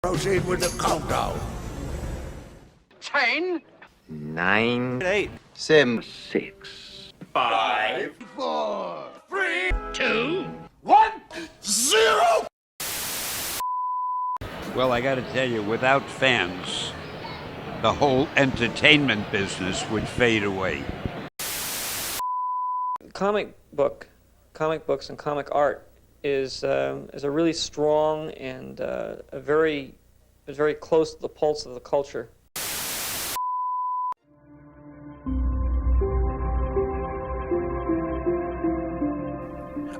Proceed with the countdown. 10, 9, 8, 7, 6, 5, 4, 3, 2, 1, 0. Well, I got to tell you, without fans, the whole entertainment business would fade away. Comic books and comic art is a really strong and very close to the pulse of the culture.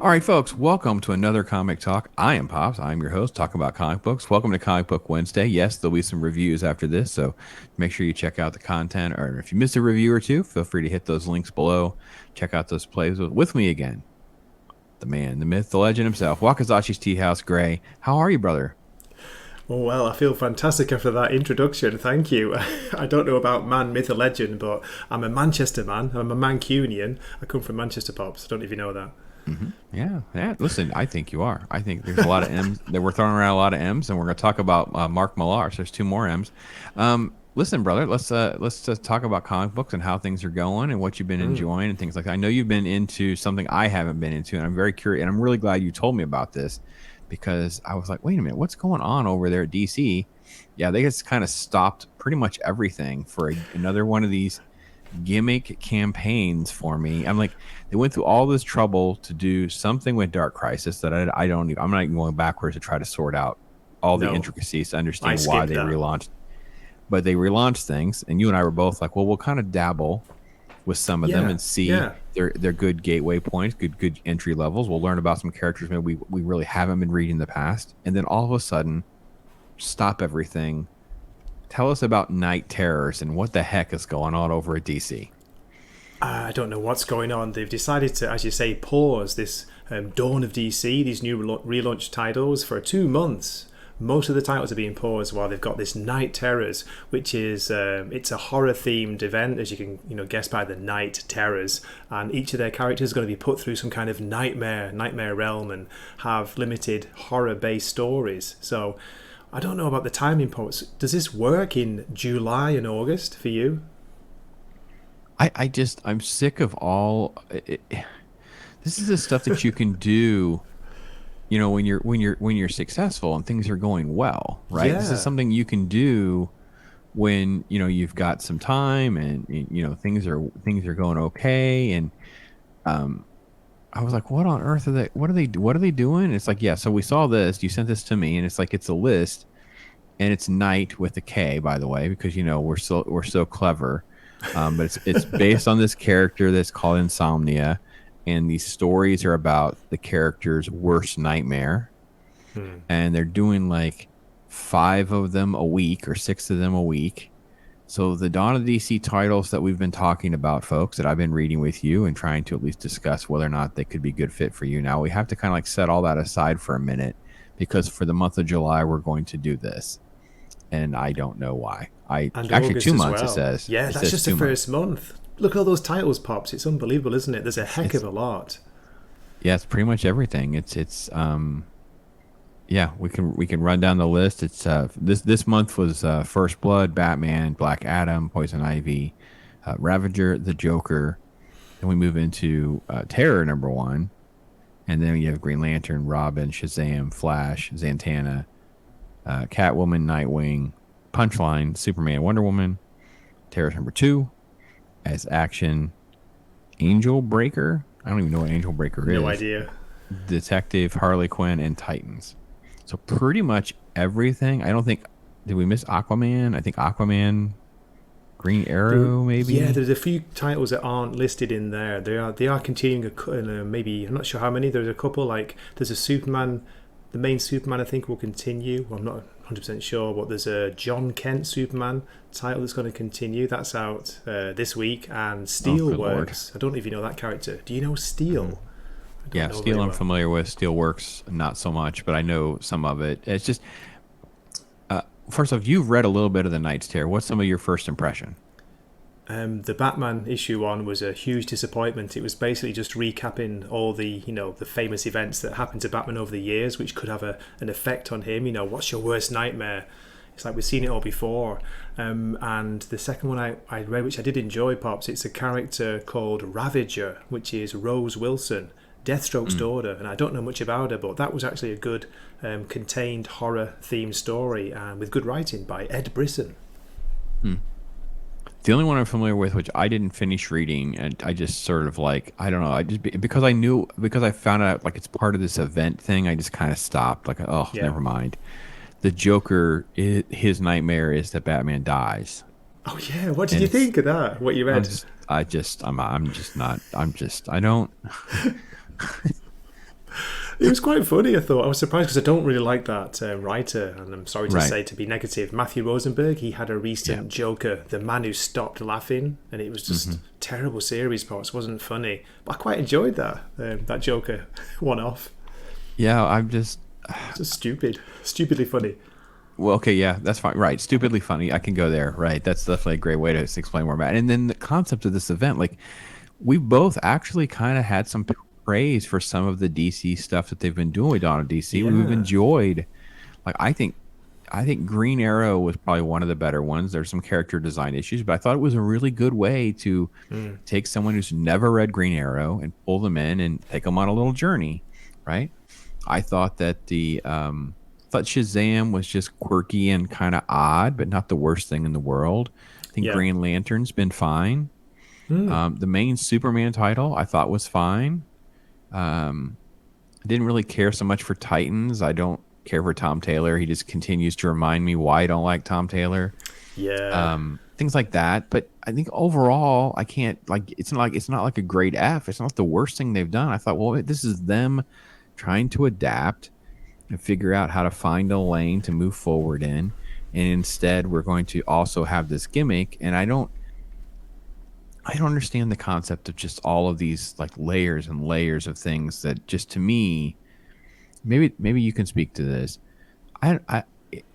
All right, folks, welcome to another Comic Talk. I am Pops. I'm your host, talking about comic books. Welcome to Comic Book Wednesday. Yes, there'll be some reviews after this, so make sure you check out the content. Or if you missed a review or two, feel free to hit those links below. Check out those plays with me again. The man, the myth, the legend himself, WAKIZASHI'S Teahhouse, Gray. How are you, brother? Oh, well, I feel fantastic after that introduction. Thank you. I don't know about man, myth, or legend, but I'm a Manchester man. I'm a Mancunian. I come from Manchester, Pops. I don't know if you know that. Mm-hmm. Yeah. Listen, I think you are. I think there's a lot of M's. That we're throwing around a lot of M's, and we're going to talk about Mark Millar. So there's two more M's. Listen, brother, let's talk about comic books and how things are going and what you've been enjoying and things like that. I know you've been into something I haven't been into, and I'm very curious, and I'm really glad you told me about this because I was like, wait a minute, what's going on over there at DC? Yeah, they just kind of stopped pretty much everything for another one of these gimmick campaigns for me. I'm like, they went through all this trouble to do something with Dark Crisis that I'm not even going backwards to try to sort out all the intricacies to understand why they relaunched. But they relaunched things, and you and I were both like, well, we'll kind of dabble with some of them and see their good gateway points, good entry levels. We'll learn about some characters maybe we really haven't been reading in the past, and then all of a sudden stop everything. Tell us about Night Terrors and what the heck is going on over at DC. I don't know what's going on. They've decided to, as you say, pause this Dawn of DC, these new relaunch titles for 2 months. Most of the titles are being paused while they've got this Night Terrors, which is it's a horror-themed event, as you can guess by the Night Terrors, and each of their characters is going to be put through some kind of nightmare realm and have limited horror-based stories. So I don't know about the timing posts. Does this work in July and August for you? I'm sick of all. This is the stuff that you can do, when you're successful and things are going well, right? Yeah. This is something you can do when you've got some time and things are going okay. And I was like, what on earth are they? What are they doing? It's like, yeah. So we saw this. You sent this to me, and it's like it's a list, and it's Night with a K, by the way, because we're so clever. But it's based on this character that's called Insomnia, and these stories are about the character's worst nightmare, and they're doing like 5 of them a week or 6 of them a week. So the Dawn of DC titles that we've been talking about, folks, that I've been reading with you and trying to at least discuss whether or not they could be good fit for you. Now we have to kind of like set all that aside for a minute because for the month of July we're going to do this, and I don't know why. And actually August 2 months well. It says. Yeah, that's just the first month. Look at all those titles, Pops. It's unbelievable, isn't it? There's a heck of a lot. Yeah, it's pretty much everything. Yeah, we can run down the list. It's this month was First Blood, Batman, Black Adam, Poison Ivy, Ravager, the Joker. Then we move into Terror #1, and then you have Green Lantern, Robin, Shazam, Flash, Zatanna, Catwoman, Nightwing, Punchline, Superman, Wonder Woman. Terror #2 as Action, Angel Breaker. I don't even know what Angel Breaker is. No idea. Detective, Harley Quinn, and Titans. So pretty much everything. I don't think, did we miss Aquaman? I think Aquaman, Green Arrow, maybe. Yeah, there's a few titles that aren't listed in there. They are continuing maybe, I'm not sure how many. There's a couple, like there's a Superman. The main Superman I think will continue. Well, I'm not 100% sure, but there's a John Kent Superman title that's going to continue. That's out this week. And Steelworks. I don't know if you know that character. Do you know Steel? Yeah, Steel I'm familiar with. Steelworks, not so much, but I know some of it. It's just, first off, you've read a little bit of the Knight's Terror. What's some of your first impression? The Batman issue 1 was a huge disappointment. It was basically just recapping all the, the famous events that happened to Batman over the years, which could have an effect on him. What's your worst nightmare? It's like we've seen it all before. And the second one I read, which I did enjoy, Pops, it's a character called Ravager, which is Rose Wilson, Deathstroke's daughter. And I don't know much about her, but that was actually a good contained horror-themed story with good writing by Ed Brisson. The only one I'm familiar with, which I didn't finish reading, and I just sort of like, I don't know, because I found out like it's part of this event thing, I just kind of stopped. Like, oh, never mind. The Joker, his nightmare is that Batman dies. Oh yeah, what did you think of that? What you read? I don't. It was quite funny, I thought. I was surprised because I don't really like that writer, and I'm sorry to say, to be negative. Matthew Rosenberg, he had a recent Joker, The Man Who Stopped Laughing, and it was just terrible series parts. It wasn't funny. But I quite enjoyed that Joker one-off. Yeah, I'm just stupid. Stupidly funny. Well, okay, yeah, that's fine. Right, stupidly funny. I can go there. Right, that's definitely a great way to explain more about it. And then the concept of this event, like, we both actually kind of had some praise for some of the DC stuff that they've been doing with Dawn of DC. Yeah. We've enjoyed, like, I think Green Arrow was probably one of the better ones. There's some character design issues, but I thought it was a really good way to take someone who's never read Green Arrow and pull them in and take them on a little journey, right? I thought that thought Shazam was just quirky and kind of odd, but not the worst thing in the world. I think Green Lantern's been fine. The main Superman title I thought was fine. I didn't really care so much for Titans. I don't care for Tom Taylor. He just continues to remind me why I don't like Tom Taylor. Yeah. Things like that. But I think overall, I can't, like, it's not like a grade F. It's not the worst thing they've done. I thought, well, this is them trying to adapt and figure out how to find a lane to move forward in. And instead, we're going to also have this gimmick. And I don't understand the concept of just all of these like layers and layers of things that just, to me, maybe you can speak to this. And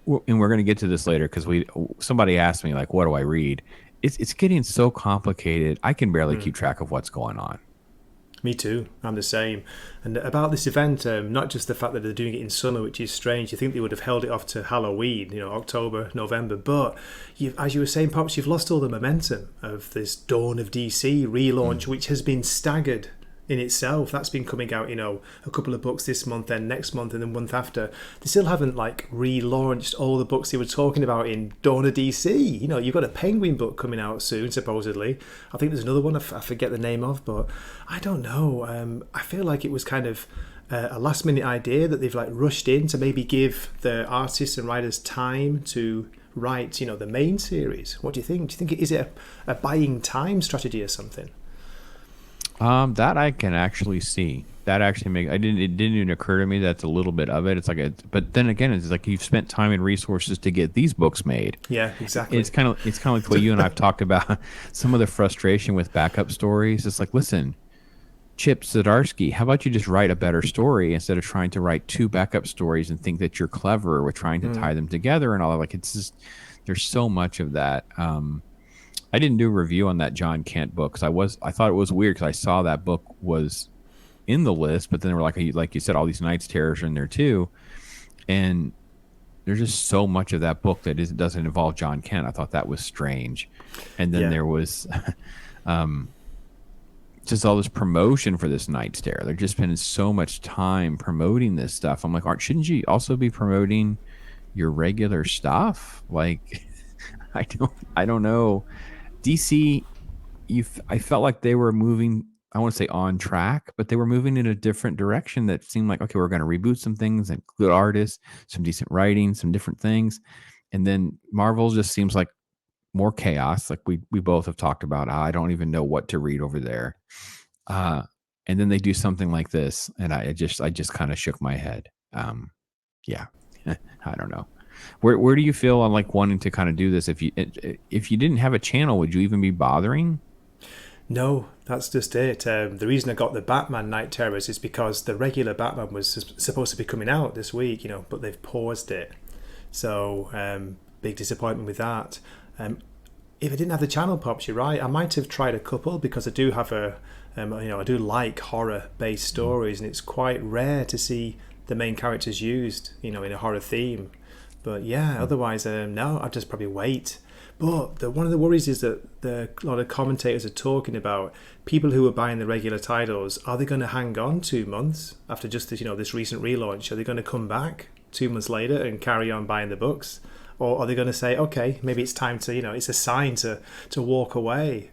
we're going to get to this later because somebody asked me, like, what do I read? It's getting so complicated. I can barely keep track of what's going on. Me too. I'm the same. And about this event, not just the fact that they're doing it in summer, which is strange. You think they would have held it off to Halloween, October, November. But as you were saying, Pops, you've lost all the momentum of this Dawn of DC relaunch, which has been staggered in itself. That's been coming out, a couple of books this month, then next month, and then month after. They still haven't relaunched all the books they were talking about in Dawn of DC. You've got a Penguin book coming out soon, supposedly. I think there's another one I forget the name of, but I don't know. I feel like it was kind of a last minute idea that they've rushed in to maybe give the artists and writers time to write, the main series. What do you think? Do you think is it a buying time strategy or something? That I can actually see. That actually it didn't even occur to me that's a little bit of it. It's like but then again, it's like you've spent time and resources to get these books made. Yeah, exactly. It's kind of like the way you and I've talked about some of the frustration with backup stories. It's like, listen, Chip Zdarsky, how about you just write a better story instead of trying to write two backup stories and think that you're clever with trying to tie them together and all that. Like, it's just, there's so much of that. I didn't do a review on that John Kent book because I thought it was weird because I saw that book was in the list, but then there were like you said, all these Knight's Terrors are in there too, and there's just so much of that book that doesn't involve John Kent. I thought that was strange, and then there was just all this promotion for this Knight's Terror. They're just spending so much time promoting this stuff. I'm like, shouldn't you also be promoting your regular stuff? Like, I don't know. DC, I felt like they were moving, I want to say on track, but they were moving in a different direction that seemed like, okay, we're going to reboot some things and good artists, some decent writing, some different things. And then Marvel just seems like more chaos. Like we both have talked about, I don't even know what to read over there. And then they do something like this, and I just kind of shook my head. Yeah, I don't know. Where do you feel on wanting to kind of do this? If you didn't have a channel, would you even be bothering? No, that's just it. The reason I got the Batman Night Terrors is because the regular Batman was supposed to be coming out this week, but they've paused it. So big disappointment with that. if I didn't have the channel pops, you're right, I might have tried a couple, because I do have I do like horror-based stories, and it's quite rare to see the main characters used, in a horror theme. But yeah, otherwise, no, I'd just probably wait. But one of the worries is that a lot of commentators are talking about people who are buying the regular titles. Are they going to hang on 2 months after just this, this recent relaunch? Are they going to come back 2 months later and carry on buying the books? Or are they going to say, okay, maybe it's time to, it's a sign to walk away?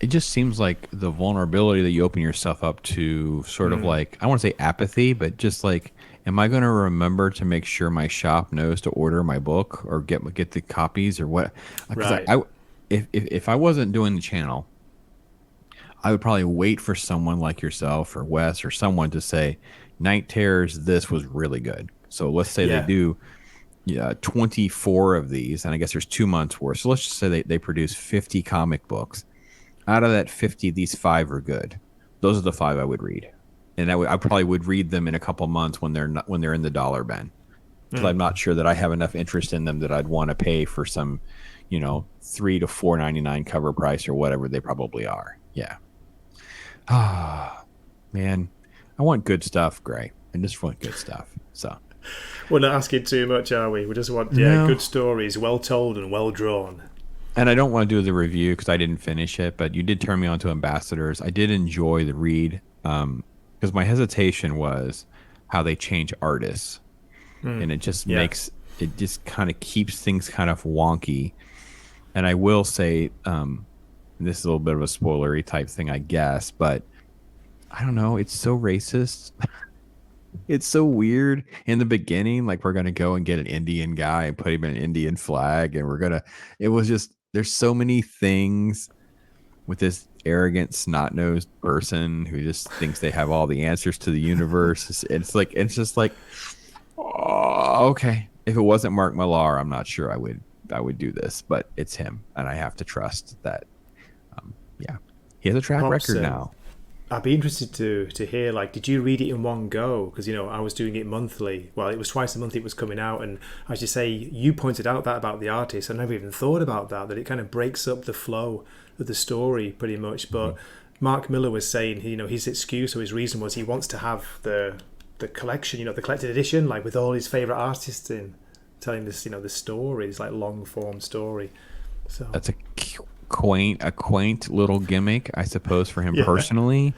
It just seems like the vulnerability that you open yourself up to, sort of like, I want to say apathy, but just like, am I going to remember to make sure my shop knows to order my book or get the copies or what? Because Right. if I wasn't doing the channel, I would probably wait for someone like yourself or Wes or someone to say, Night Terrors, this was really good. So let's say they do 24 of these, and I guess there's 2 months worth. So let's just say they produce 50 comic books. Out of that 50, these 5 are good. Those are the 5 I would read, and I probably would read them in a couple months when they're in the dollar bin, because I'm not sure that I have enough interest in them that I'd want to pay for some, $3 to $4.99 cover price or whatever they probably are. Yeah. Ah, man, I want good stuff, Gray. I just want good stuff. So We're not asking too much, are we? We just want No. good stories, well told and well drawn. And I don't want to do the review because I didn't finish it, but you did turn me on to Ambassadors. I did enjoy the read, because my hesitation was how they change artists, and it just it just kind of keeps things kind of wonky. And I will say, this is a little bit of a spoilery type thing, I guess, but I don't know. It's so racist. It's so weird in the beginning. Like, we're going to go and get an Indian guy and put him in an Indian flag. And it was just, there's so many things with this arrogant, snot-nosed person who just thinks they have all the answers to the universe. It's just like, oh, okay. If it wasn't Mark Millar, I'm not sure I would do this, but it's him. And I have to trust that. He has a track record now. I'd be interested to hear, like, did you read it in one go? Because, I was doing it monthly. Well, it was twice a month it was coming out. And as you say, you pointed out that about the artist. I never even thought about that it kind of breaks up the flow of the story pretty much. But Mark Miller was saying, his excuse or his reason was he wants to have the collection, the collected edition, like with all his favourite artists in, telling this, the story, this like long form story. So That's a quaint little gimmick, I suppose, for him personally.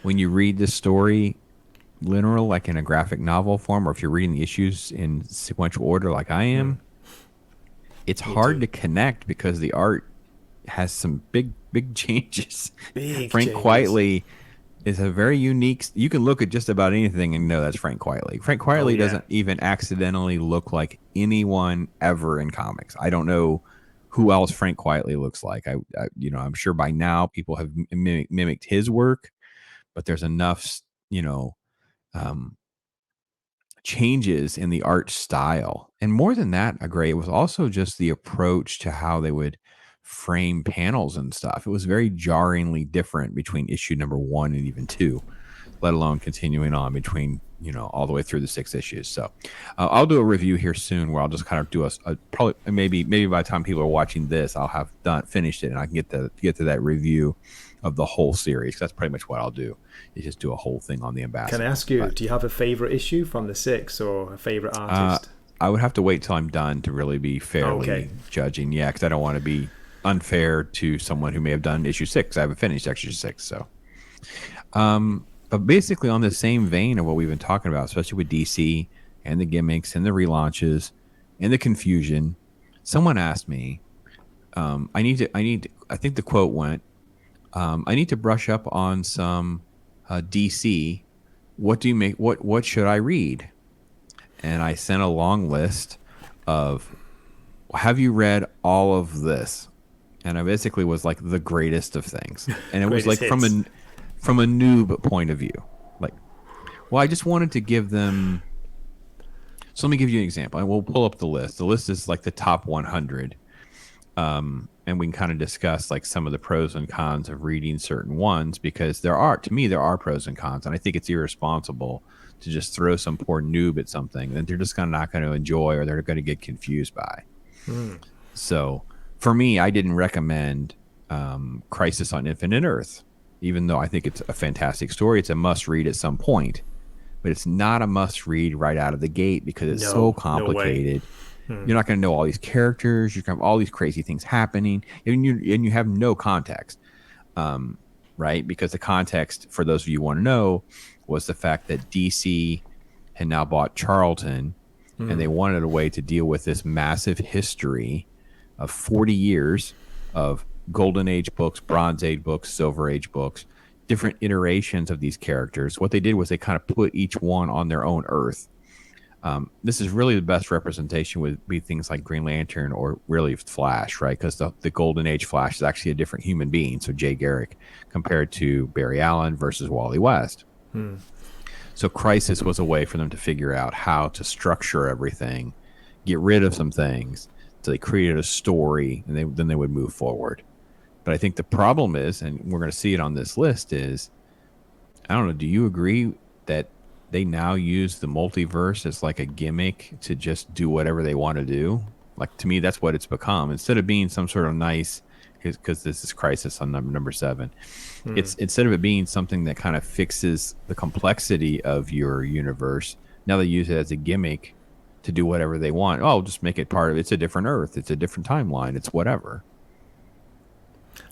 When you read the story literal, like in a graphic novel form, or if you're reading the issues in sequential order like I am, it's hard to connect because the art has some big changes. Frank Quitely is a very unique. You can look at just about anything and know that's Frank Quitely. Frank Quitely doesn't even accidentally look like anyone ever in comics. I don't know who else Frank Quitely looks like. I'm sure by now people have mimicked his work, but there's enough, changes in the art style. And more than that, it was also just the approach to how they would frame panels and stuff. It was very jarringly different between issue number 1 and even 2, let alone continuing on between, all the way through the 6 issues. So I'll do a review here soon where I'll just kind of do a probably maybe by the time people are watching this, I'll have finished it, and I can get to that review of the whole series. That's pretty much what I'll do, is just do a whole thing on the Ambassador. Can I ask you, do you have a favorite issue from the 6 or a favorite artist? I would have to wait till I'm done to really be fairly judging. Yeah, because I don't want to be unfair to someone who may have done issue 6. I haven't finished issue 6, so. But basically on the same vein of what we've been talking about, especially with DC and the gimmicks and the relaunches and the confusion, someone asked me, I think the quote went, I need to brush up on some DC. What should I read? And I sent a long list of, have you read all of this? And I basically was like the greatest of things. And it was like from a noob point of view. Like, well, I just wanted to give them. So let me give you an example. I will pull up the list. The list is like the top 100. And we can kind of discuss like some of the pros and cons of reading certain ones, because there are pros and cons. And I think it's irresponsible to just throw some poor noob at something that they're just not going to enjoy, or they're going to get confused by. So for me, I didn't recommend Crisis on Infinite Earth, even though I think it's a fantastic story. It's a must read at some point, but it's not a must read right out of the gate because it's so complicated. You're not going to know all these characters. You're going to have all these crazy things happening, and you have no context, right? Because the context, for those of you who want to know, was the fact that DC had now bought Charlton, and they wanted a way to deal with this massive history of 40 years of Golden Age books, Bronze Age books, Silver Age books, different iterations of these characters. What they did was they kind of put each one on their own Earth. This is really the best representation would be things like Green Lantern or really Flash, right? Because the Golden Age Flash is actually a different human being. So Jay Garrick compared to Barry Allen versus Wally West. So Crisis was a way for them to figure out how to structure everything, get rid of some things. So they created a story, and then they would move forward. But I think the problem is, and we're going to see it on this list, is, I don't know, do you agree that they now use the multiverse as like a gimmick to just do whatever they want to do? Like, to me, that's what it's become. Instead of being some sort of nice, because this is Crisis on number 7, it's instead of it being something that kind of fixes the complexity of your universe, now they use it as a gimmick to do whatever they want. Oh, just make it part of it's a different Earth, it's a different timeline, it's whatever.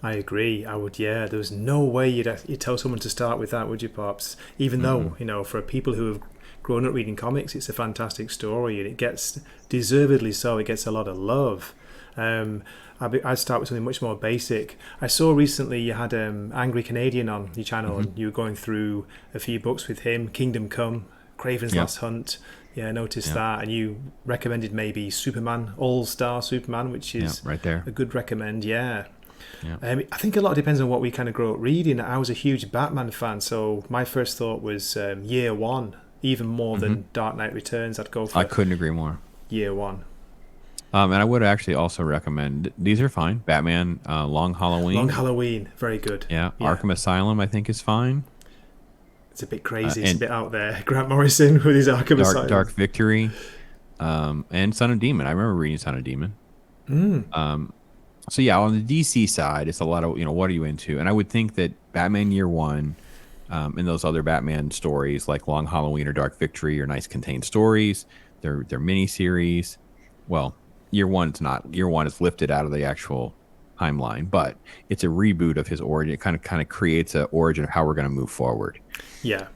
I agree. I would. Yeah, there was no way you'd tell someone to start with that, would you, Pops? Even though, for people who have grown up reading comics, it's a fantastic story, and it gets, deservedly so, it gets a lot of love. I'd start with something much more basic. I saw recently you had Angry Canadian on your channel, and you were going through a few books with him, Kingdom Come, Craven's Last Hunt. Yeah, I noticed that, and you recommended maybe Superman, All-Star Superman, which is right there. A good recommend, I think a lot depends on what we kind of grow up reading. I was a huge Batman fan, so my first thought was Year One, even more than Dark Knight Returns. I'd go for I couldn't agree more. Year One. And I would actually also recommend, these are fine, Batman, Long Halloween. Long Halloween, very good. Yeah, Arkham Asylum I think is fine. It's a bit crazy, it's a bit out there. Grant Morrison with his Arkham Asylum. Dark Victory, and Son of Demon. I remember reading Son of Demon. So yeah, on the DC side, it's a lot of, what are you into? And I would think that Batman Year One, and those other Batman stories like Long Halloween or Dark Victory are nice contained stories. They're miniseries. Well, Year One, it's not. Year One is lifted out of the actual timeline, but it's a reboot of his origin. It kind of creates an origin of how we're going to move forward. Yeah.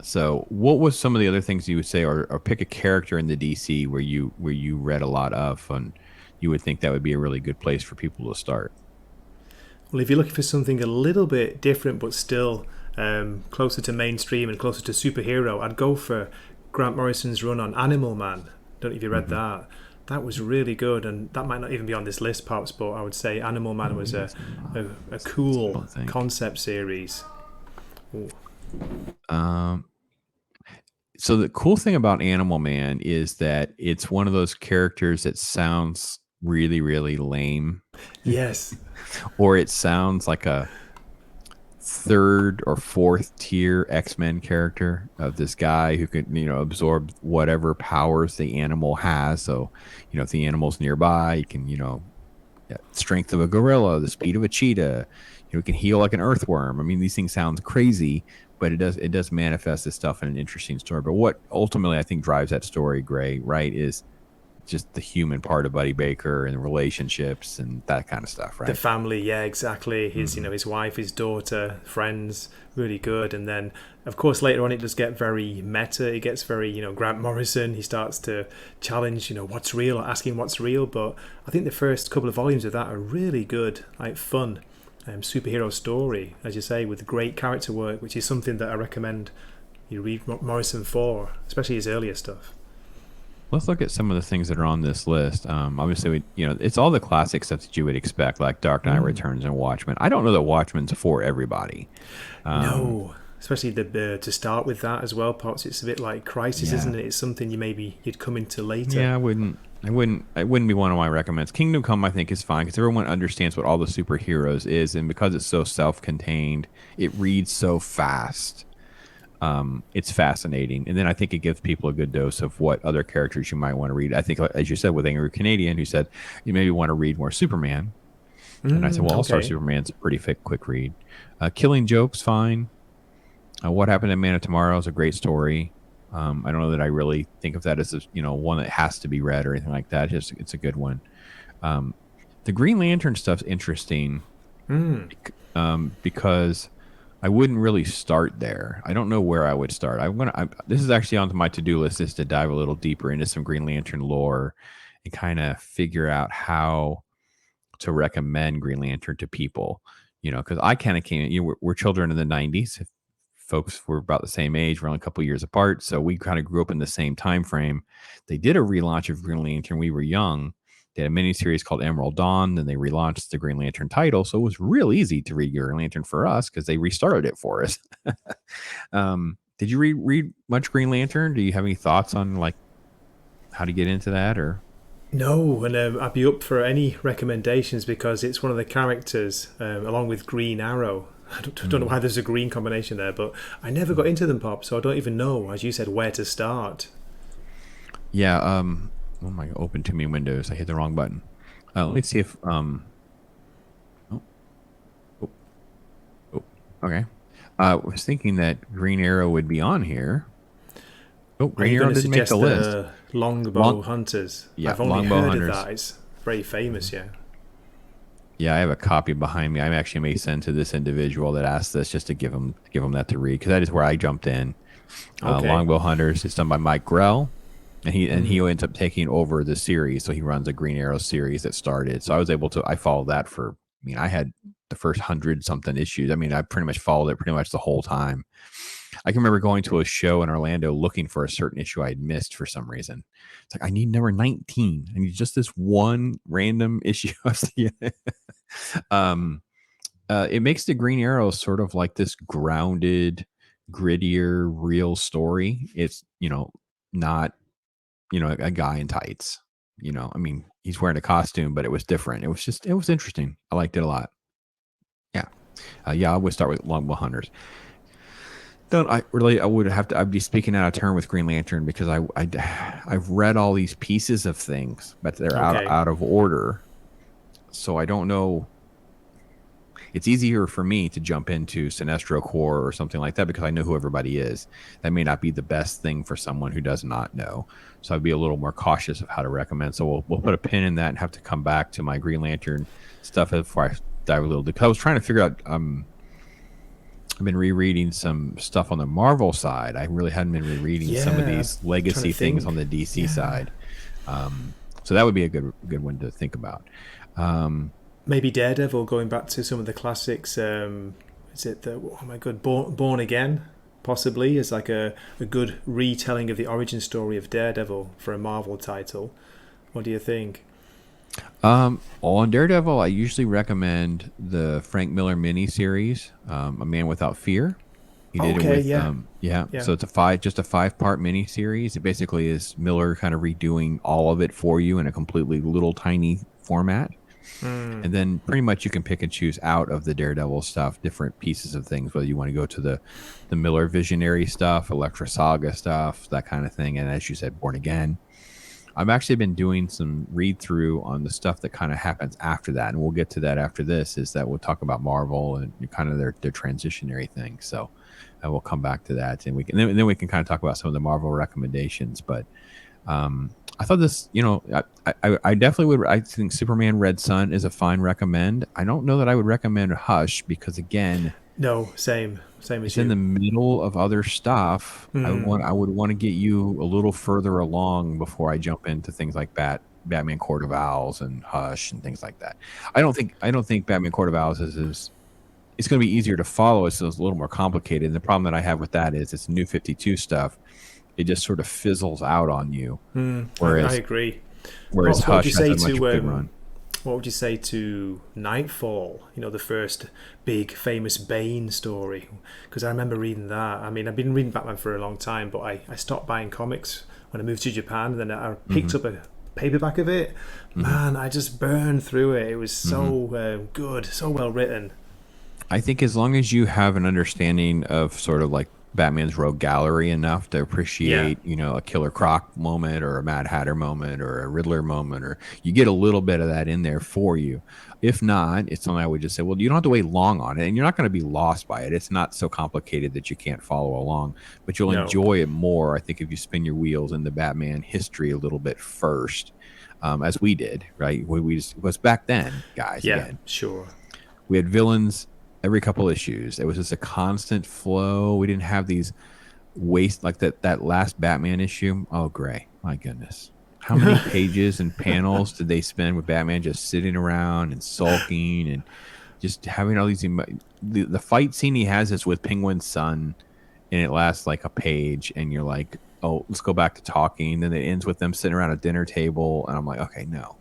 So what was some of the other things you would say, or pick a character in the DC where you read a lot of, and you would think that would be a really good place for people to start? Well, if you're looking for something a little bit different but still closer to mainstream and closer to superhero, I'd go for Grant Morrison's run on Animal Man. Don't know if you read that. That was really good, and that might not even be on this list, Pops, but I would say Animal Man was a cool concept series. Ooh. So the cool thing about Animal Man is that it's one of those characters that sounds really, really lame. Yes. Or it sounds like a third or fourth tier X-Men character of this guy who can, absorb whatever powers the animal has. So, if the animal's nearby, you can, strength of a gorilla, the speed of a cheetah, it can heal like an earthworm. I mean, these things sound crazy, but it does manifest this stuff in an interesting story. But what ultimately I think drives that story, Gray, right, is just the human part of Buddy Baker and the relationships and that kind of stuff, right? The family, yeah, exactly. His, his wife, his daughter, friends, really good. And then, of course, later on it does get very meta. It gets very, Grant Morrison. He starts to challenge, what's real, or asking what's real. But I think the first couple of volumes of that are really good, like fun. Superhero story, as you say, with great character work, which is something that I recommend you read Morrison for, especially his earlier stuff. Let's look at some of the things that are on this list. Obviously, it's all the classic stuff that you would expect, like Dark Knight Returns and Watchmen. I don't know that Watchmen's for everybody. No, especially to start with that as well, Pops. It's a bit like Crisis, isn't it? It's something you'd come into later. Yeah, it wouldn't be one of my recommends. Kingdom Come, I think, is fine because everyone understands what all the superheroes is, and because it's so self-contained, it reads so fast. It's fascinating, and then I think it gives people a good dose of what other characters you might want to read. I think, as you said, with Angry Canadian, who said you maybe want to read more Superman, and I said, well, All Star Okay. Superman's a pretty quick read. Killing Joke's fine. What Happened to Man of Tomorrow is a great story. I don't know that I really think of that as one that has to be read or anything like that. It's a good one. The Green Lantern stuff's interesting because I wouldn't really start there. I don't know where I would start. This is actually on my to-do list, is to dive a little deeper into some Green Lantern lore and kind of figure out how to recommend Green Lantern to people. Because I kind of came. We're children in the '90s. Folks were about the same age. We're only a couple years apart, so we kind of grew up in the same time frame. They did a relaunch of Green Lantern. We were young. They had a miniseries called Emerald Dawn. Then they relaunched the Green Lantern title, so it was real easy to read Green Lantern for us because they restarted it for us. Did you read much Green Lantern? Do you have any thoughts on like how to get into that or? No, and I'd be up for any recommendations because it's one of the characters, along with Green Arrow. I don't know why there's a green combination there, but I never got into them, Pop, so I don't even know, as you said, where to start. Yeah. Oh my God! Open too many windows. I hit the wrong button. Let me see if. Okay. I was thinking that Green Arrow would be on here. Oh, Are Green you Arrow going to didn't make suggest the list. Longbow Hunters? Yeah, I've only Longbow heard Hunters. of that. It's very famous, yeah. Yeah, I have a copy behind me. I actually may send to this individual that asked this just to give him that to read because that is where I jumped in. Okay. Longbow Hunters is done by Mike Grell, and he ends up taking over the series. So he runs a Green Arrow series that started. So I was able to I followed that for. I mean, I had the first 100-something issues. I mean, I pretty much followed it pretty much the whole time. I can remember going to a show in Orlando looking for a certain issue I had missed for some reason. It's like, I need number 19. I need just this one random issue. It makes the Green Arrow sort of like this grounded, grittier, real story. It's, not, a guy in tights. I mean, he's wearing a costume, but it was different. It was interesting. I liked it a lot. Yeah. I would start with Longbow Hunters. I'd be speaking out of turn with Green Lantern because I've read all these pieces of things, but they're out of order. So I don't know. It's easier for me to jump into Sinestro Corps or something like that because I know who everybody is. That may not be the best thing for someone who does not know. So I'd be a little more cautious of how to recommend. So we'll put a pin in that and have to come back to my Green Lantern stuff before I dive a little deep. I was trying to figure out. I've been rereading some stuff on the Marvel side. I really hadn't been rereading some of these legacy things on the DC side. So that would be a good one to think about. Maybe Daredevil, going back to some of the classics. Is it Born Again? Possibly as like a good retelling of the origin story of Daredevil for a Marvel title. What do you think? On Daredevil, I usually recommend the Frank Miller miniseries, A Man Without Fear. He did it with, yeah. So it's just a 5-part miniseries. It basically is Miller kind of redoing all of it for you in a completely little tiny format. And then pretty much you can pick and choose out of the Daredevil stuff, different pieces of things, whether you want to go to the Miller visionary stuff, Elektra Saga stuff, that kind of thing. And as you said, Born Again. I've actually been doing some read through on the stuff that kind of happens after that. And we'll get to that after this, is that we'll talk about Marvel and kind of their transitionary thing. So we'll come back to that, and then we can kind of talk about some of the Marvel recommendations. But I thought this, I definitely would. I think Superman Red Sun is a fine recommend. I don't know that I would recommend Hush because, again, no, same as it's you. in the middle of other stuff. I would want to get you a little further along before I jump into things like Batman Court of Owls and Hush and things like that. I don't think Batman Court of Owls is it's going to be easier to follow. It's a little more complicated. And the problem that I have with that is it's New 52 stuff. It just sort of fizzles out on you. Whereas I agree. Whereas Hush has a much good run. What would you say to Nightfall? The first big famous Bane story, because I remember reading that. I mean, I've been reading Batman for a long time, but I stopped buying comics when I moved to Japan, and then I picked up a paperback of it. Man, I just burned through it. It was so good, so well written. I think as long as you have an understanding of sort of like Batman's Rogue Gallery enough to appreciate, a Killer Croc moment or a Mad Hatter moment or a Riddler moment, or you get a little bit of that in there for you. If not, it's something I would just say, well, you don't have to wait long on it, and you're not going to be lost by it. It's not so complicated that you can't follow along, but you'll No. enjoy it more, I think, if you spin your wheels in the Batman history a little bit first, as we did, right? It was back then, guys. Yeah, Again, sure. we had villains every couple issues. It was just a constant flow. We didn't have these waste like that last Batman issue. Oh, Gray, my goodness. How many pages and panels did they spend with Batman just sitting around and sulking and just having all these the fight scene he has is with Penguin's son, and it lasts like a page, and you're like, oh, let's go back to talking. Then it ends with them sitting around a dinner table, and I'm like, okay, no.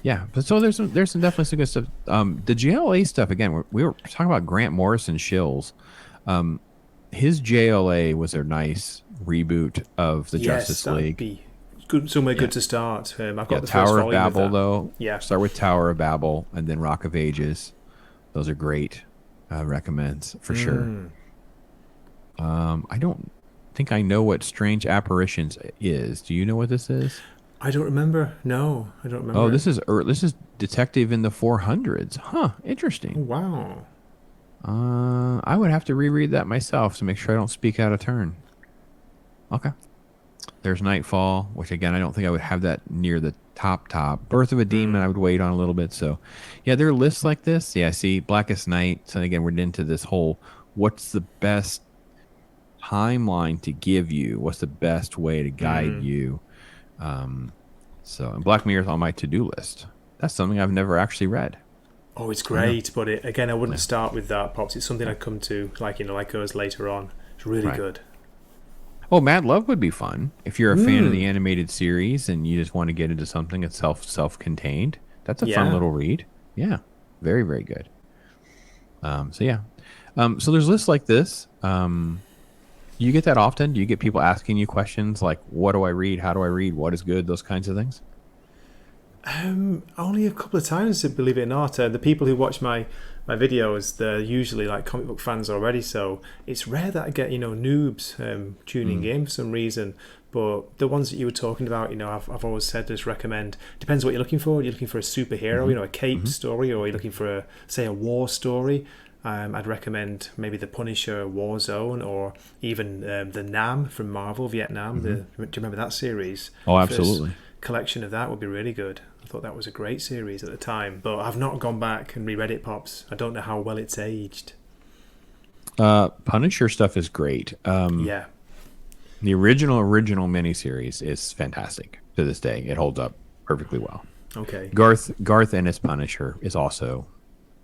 Yeah, but so there's some definitely some good stuff. The JLA stuff again. We were talking about Grant Morrison Shills. His JLA was a nice reboot of the Justice League. Be good, somewhere good to start. I've got the Tower first of volume of Babel that. though. Yeah. Start with Tower of Babel and then Rock of Ages. Those are great recommends for sure. I don't think I know what Strange Apparitions is. Do you know what this is? I don't remember. No, I don't remember. Oh, this is Detective in the 400s. Huh, interesting. Wow. I would have to reread that myself to make sure I don't speak out of turn. Okay. There's Nightfall, which again, I don't think I would have that near the top. Birth of a Demon, I would wait on a little bit. So, yeah, there are lists like this. Yeah, see, Blackest Night. So again, we're into this whole, what's the best timeline to give you? What's the best way to guide you? And Black Mirror's on my to-do list. That's something I've never actually read. Oh, it's great, but I wouldn't start with that, Pops. It's something I'd come to, like us later on. It's really good. Oh, Mad Love would be fun if you're a fan of the animated series and you just want to get into something that's self-contained. That's a fun little read. Yeah, very, very good. So there's lists like this. You get that often? Do you get people asking you questions like, what do I read? How do I read? What is good? Those kinds of things? Only a couple of times, believe it or not. The people who watch my videos, they're usually like comic book fans already, so it's rare that I get, noobs tuning in for some reason. But the ones that you were talking about, I've always said just recommend, depends what you're looking for. You're looking for a superhero, a cape story, or you're looking for a war story. I'd recommend maybe the Punisher Warzone, or even the Nam from Marvel Vietnam. Do you remember that series? Oh, absolutely. First collection of that would be really good. I thought that was a great series at the time, but I've not gone back and reread it, Pops. I don't know how well it's aged. Punisher stuff is great. Yeah. The original miniseries is fantastic to this day. It holds up perfectly well. Okay. Garth and his Punisher is also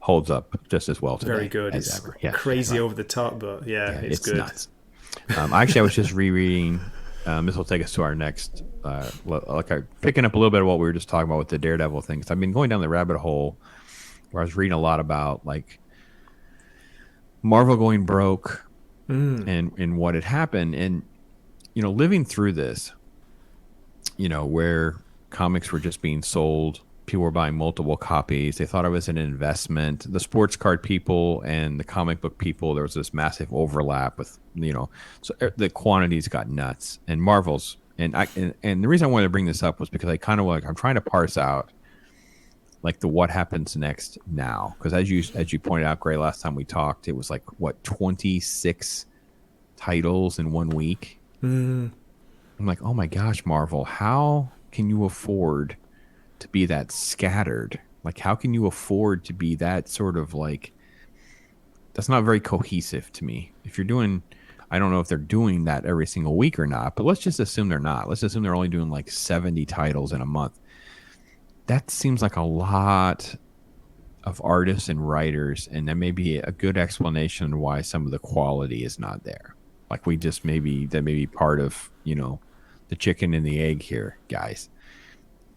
holds up just as well today. Very good. As It's ever. Yeah, crazy over the top, but it's good. Nuts. Actually, I was just rereading. This will take us to our next, picking up a little bit of what we were just talking about with the Daredevil things. I've been going down the rabbit hole where I was reading a lot about like Marvel going broke and what had happened, and living through this, where comics were just being sold. People were buying multiple copies. They thought it was an investment. The sports card people and the comic book people, there was this massive overlap with, so the quantities got nuts. And Marvel's, and the reason I wanted to bring this up was because I kind of I'm trying to parse out like the what happens next now. Because as you pointed out, Gray, last time we talked, it was like 26 titles in 1 week. I'm like, oh my gosh, Marvel, how can you afford to be that scattered? Like, how can you afford to be that sort of like, that's not very cohesive to me. If you're doing, I don't know if they're doing that every single week or not, but let's just assume they're not. Let's assume they're only doing like 70 titles in a month. That seems like a lot of artists and writers, and that may be a good explanation why some of the quality is not there. Like that may be part of, the chicken and the egg here, guys.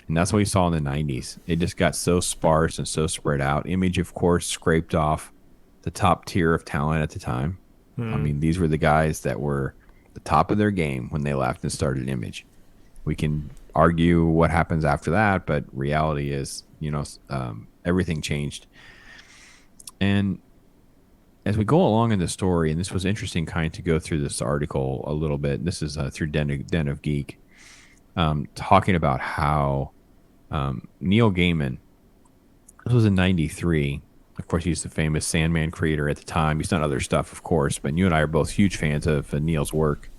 And that's what we saw in the 90s. It just got so sparse and so spread out. Image, of course, scraped off the top tier of talent at the time. I mean, these were the guys that were the top of their game when they left and started Image. We can argue what happens after that, but reality is, everything changed. And as we go along in the story, and this was interesting kind to go through this article a little bit. This is through Den of Geek, talking about how Neil Gaiman, this was in 93. Of course, he's the famous Sandman creator at the time. He's done other stuff, of course, but you and I are both huge fans of Neil's work.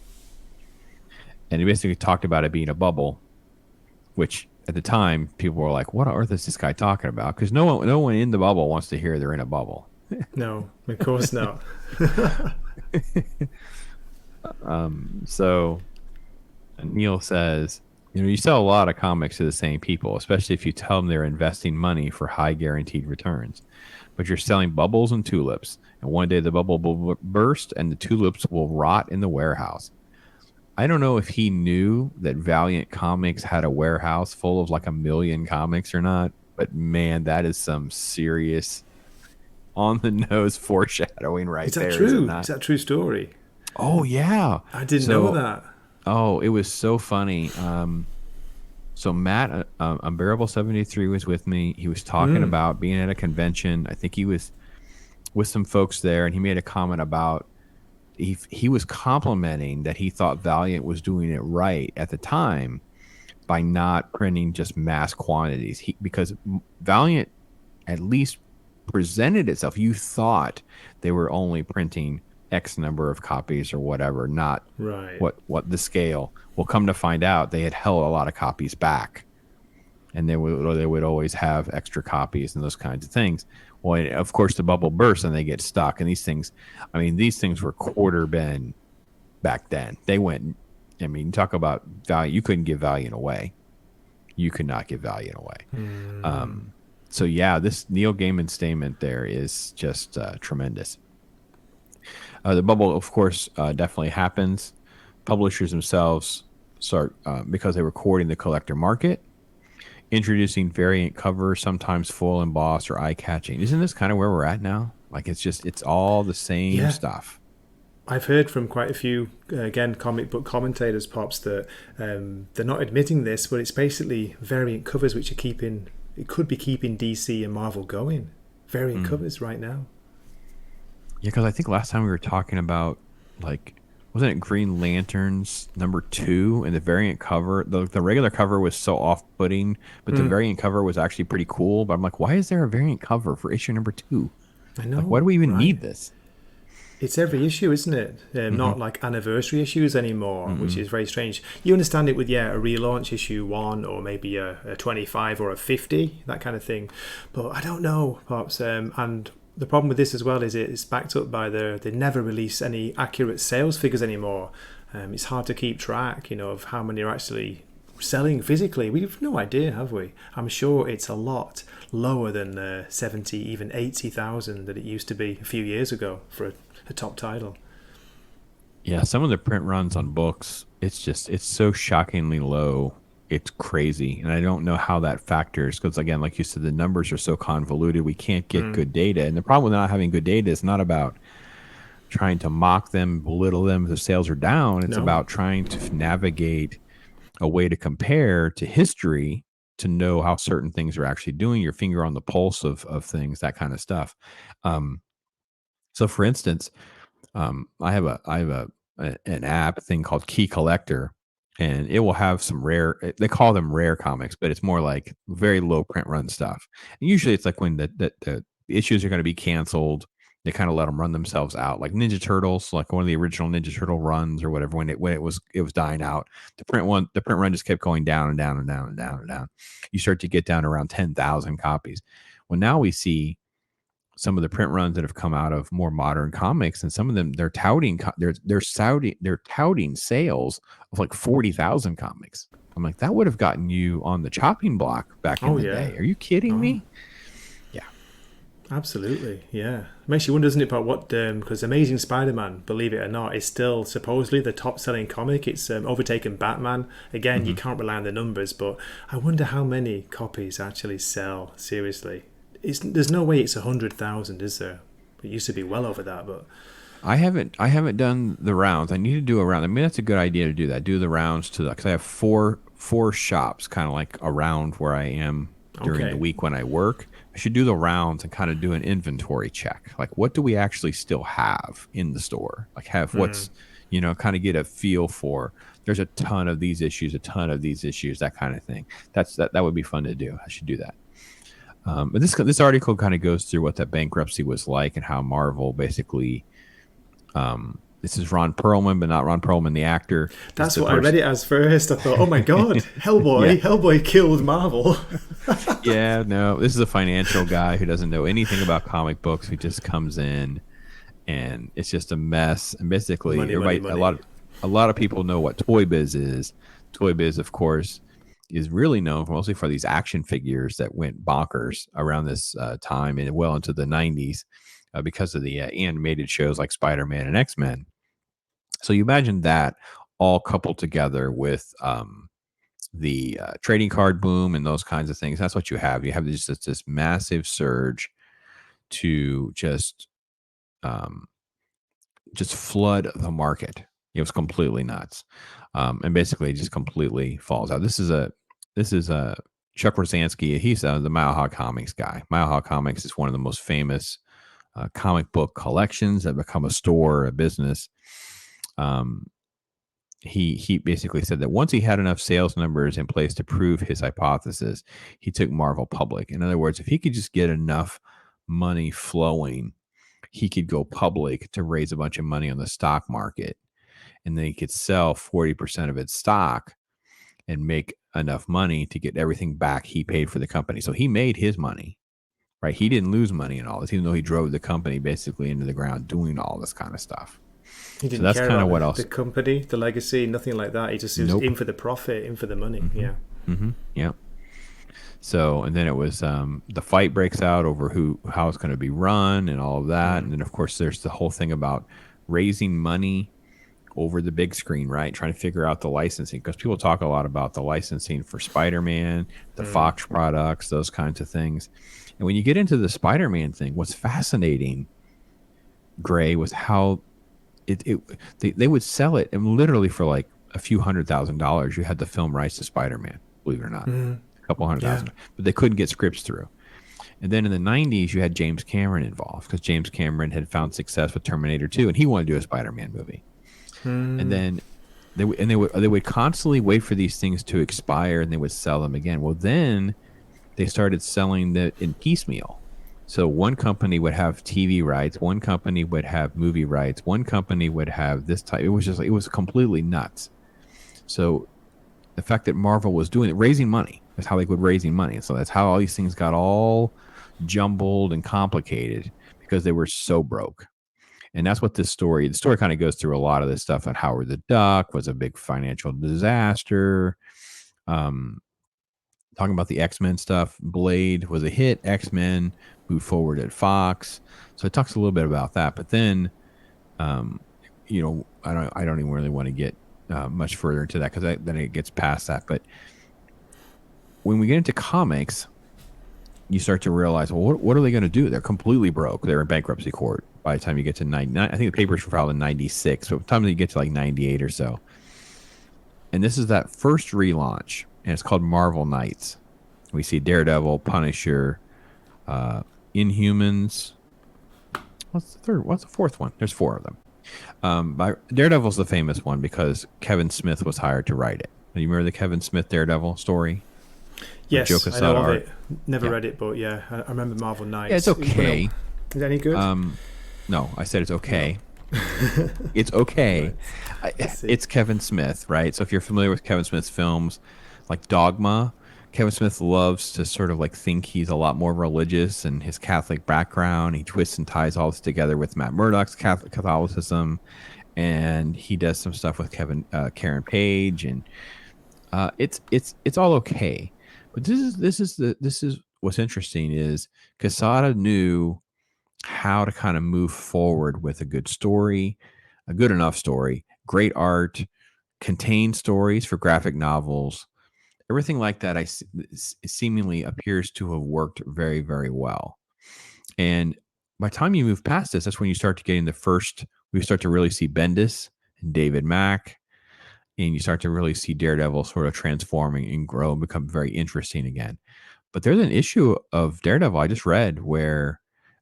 And he basically talked about it being a bubble, which at the time people were like, what on earth is this guy talking about? Because no one in the bubble wants to hear they're in a bubble. No, of course not. So Neil says, you sell a lot of comics to the same people, especially if you tell them they're investing money for high guaranteed returns. But you're selling bubbles and tulips, and one day the bubble will burst and the tulips will rot in the warehouse. I don't know if he knew that Valiant Comics had a warehouse full of like 1 million comics or not, but man, that is some serious on the nose foreshadowing right there. Is that true? Is that a true story? Oh yeah, I didn't know that. Oh, it was so funny. So Matt, Unbearable 73 was with me. He was talking about being at a convention. I think he was with some folks there, and he made a comment about he was complimenting that he thought Valiant was doing it right at the time by not printing just mass quantities. Because Valiant at least presented itself. You thought they were only printing X number of copies or whatever, not right. what the scale. Well, come to find out, they had held a lot of copies back, and they would always have extra copies and those kinds of things. Well, of course, the bubble bursts and they get stuck. And these things were quarter bin back then. They went. I mean, talk about value. You couldn't give Valiant away. You could not give Valiant away. So yeah, this Neil Gaiman statement there is just tremendous. The bubble, of course, definitely happens. Publishers themselves start, because they were courting the collector market, introducing variant covers, sometimes full embossed or eye-catching. Isn't this kind of where we're at now? Like, it's all the same stuff. I've heard from quite a few, again, comic book commentators, Pops, that they're not admitting this, but it's basically variant covers which could be keeping DC and Marvel going. Variant covers right now. Yeah, because I think last time we were talking about, like, wasn't it Green Lanterns #2 and the variant cover? The regular cover was so off-putting, but the variant cover was actually pretty cool. But I'm like, why is there a variant cover for issue #2? I know. Like, why do we even need this? It's every issue, isn't it? Not like anniversary issues anymore, which is very strange. You understand it with, a relaunch issue 1 or maybe a 25 or a 50, that kind of thing. But I don't know, Pops. And the problem with this as well is it's backed up by they never release any accurate sales figures anymore. It's hard to keep track, of how many are actually selling physically. We've no idea, have we? I'm sure it's a lot lower than 70, even 80,000 that it used to be a few years ago for a top title. Yeah, some of the print runs on books, it's so shockingly low. It's crazy. And I don't know how that factors because, again, like you said, the numbers are so convoluted. We can't get good data. And the problem with not having good data is not about trying to mock them, belittle them if the sales are down. It's about trying to navigate a way to compare to history to know how certain things are actually doing, your finger on the pulse of things, that kind of stuff. So, for instance, I have an app thing called Key Collector, and it will have some they call them rare comics, but it's more like very low print run stuff. And usually it's like when the issues are going to be canceled, they kind of let them run themselves out, like Ninja Turtles, like one of the original Ninja Turtle runs or whatever. When it was dying out, the print run just kept going down and down and down and down and down. You start to get down to around 10,000 copies. Well, now we see some of the print runs that have come out of more modern comics, and some of them they're touting sales of like 40,000 comics. I'm like, that would have gotten you on the chopping block back in the day. Are you kidding me? Yeah, absolutely. Yeah, makes you wonder, doesn't it, about what because Amazing Spider-Man, believe it or not, is still supposedly the top-selling comic. It's overtaken Batman. Again, you can't rely on the numbers, but I wonder how many copies actually sell. Seriously. There's no way it's 100,000, is there? It used to be well over that, but I haven't done the rounds. I need to do a round. I mean, that's a good idea to do that. Do the rounds because I have four shops kind of like around where I am during the week when I work. I should do the rounds and kind of do an inventory check. Like, what do we actually still have in the store? Like, have what's, kind of get a feel for. There's a ton of these issues, that kind of thing. That would be fun to do. I should do that. But this article kind of goes through what that bankruptcy was like and how Marvel basically. This is Ron Perlman, but not Ron Perlman, the actor. That's what I read it as first. I thought, oh my God, Hellboy. Yeah. Hellboy killed Marvel. Yeah, no, this is a financial guy who doesn't know anything about comic books. Who just comes in and it's just a mess. And basically, money. A lot of people know what Toy Biz is. Toy Biz, of course, is really known mostly for these action figures that went bonkers around this time and well into the 90s because of the animated shows like Spider-Man and X-Men. So you imagine that all coupled together with the trading card boom and those kinds of things. That's what you have. You have this massive surge to just flood the market. It was completely nuts, and basically just completely falls out. This is Chuck Rosansky. He's the Mile High Comics guy. Mile High Comics is one of the most famous comic book collections that become a store, a business. He basically said that once he had enough sales numbers in place to prove his hypothesis, he took Marvel public. In other words, if he could just get enough money flowing, he could go public to raise a bunch of money on the stock market, and then he could sell 40% of its stock and make enough money to get everything back he paid for the company. So he made his money, right? He didn't lose money in all this, even though he drove the company basically into the ground doing all this kind of stuff. He didn't care about the company, the legacy, nothing like that. He just was in for the profit, in for the money. Mm-hmm. Yeah. Mm-hmm. Yeah. So, and then it was the fight breaks out over how it's going to be run and all of that. Mm-hmm. And then, of course, there's the whole thing about raising money over the big screen, right? Trying to figure out the licensing, because people talk a lot about the licensing for Spider-Man, the Fox products, those kinds of things. And when you get into the Spider-Man thing, what's fascinating, Gray, was how they would sell it, and literally for like a few $100,000, you had the film rights to Spider-Man, believe it or not. A couple $100,000, but they couldn't get scripts through. And then in the 90s, you had James Cameron involved, because James Cameron had found success with Terminator 2, and he wanted to do a Spider-Man movie. And then they would constantly wait for these things to expire, and they would sell them again. Well, then they started selling that in piecemeal. So one company would have TV rights, one company would have movie rights, one company would have this type. It was completely nuts. So the fact that Marvel was doing it, raising money, that's how they would raising money. So that's how all these things got all jumbled and complicated, because they were so broke. And that's what the story kind of goes through a lot of this stuff. And Howard the Duck was a big financial disaster. Talking about the X-Men stuff, Blade was a hit. X-Men moved forward at Fox. So it talks a little bit about that. But then, I don't even really want to get much further into that, because then it gets past that. But when we get into comics, you start to realize, well, what are they going to do? They're completely broke. They're in bankruptcy court by the time you get to 99. I think the papers were filed in 96. So by the time you get to like 98 or so. And this is that first relaunch, and it's called Marvel Knights. We see Daredevil, Punisher, Inhumans. What's the third? What's the fourth one? There's four of them. Daredevil's the famous one because Kevin Smith was hired to write it. You remember the Kevin Smith Daredevil story? Yes, I know of it. Never read it, but yeah, I remember Marvel Knights. Yeah, it's okay. Is it any good? No, I said it's okay. It's okay. It's Kevin Smith, right? So if you're familiar with Kevin Smith's films, like Dogma, Kevin Smith loves to sort of like think he's a lot more religious, and his Catholic background. He twists and ties all this together with Matt Murdock's Catholicism, and he does some stuff with Karen Page, and it's all okay. But this is what's interesting is Quesada knew how to kind of move forward with a good story, a good enough story, great art, contained stories for graphic novels, everything like that. Seemingly appears to have worked very, very well. And by the time you move past this, that's when you start to get in we start to really see Bendis and David Mack, and you start to really see Daredevil sort of transforming and grow and become very interesting again. But there's an issue of Daredevil I just read where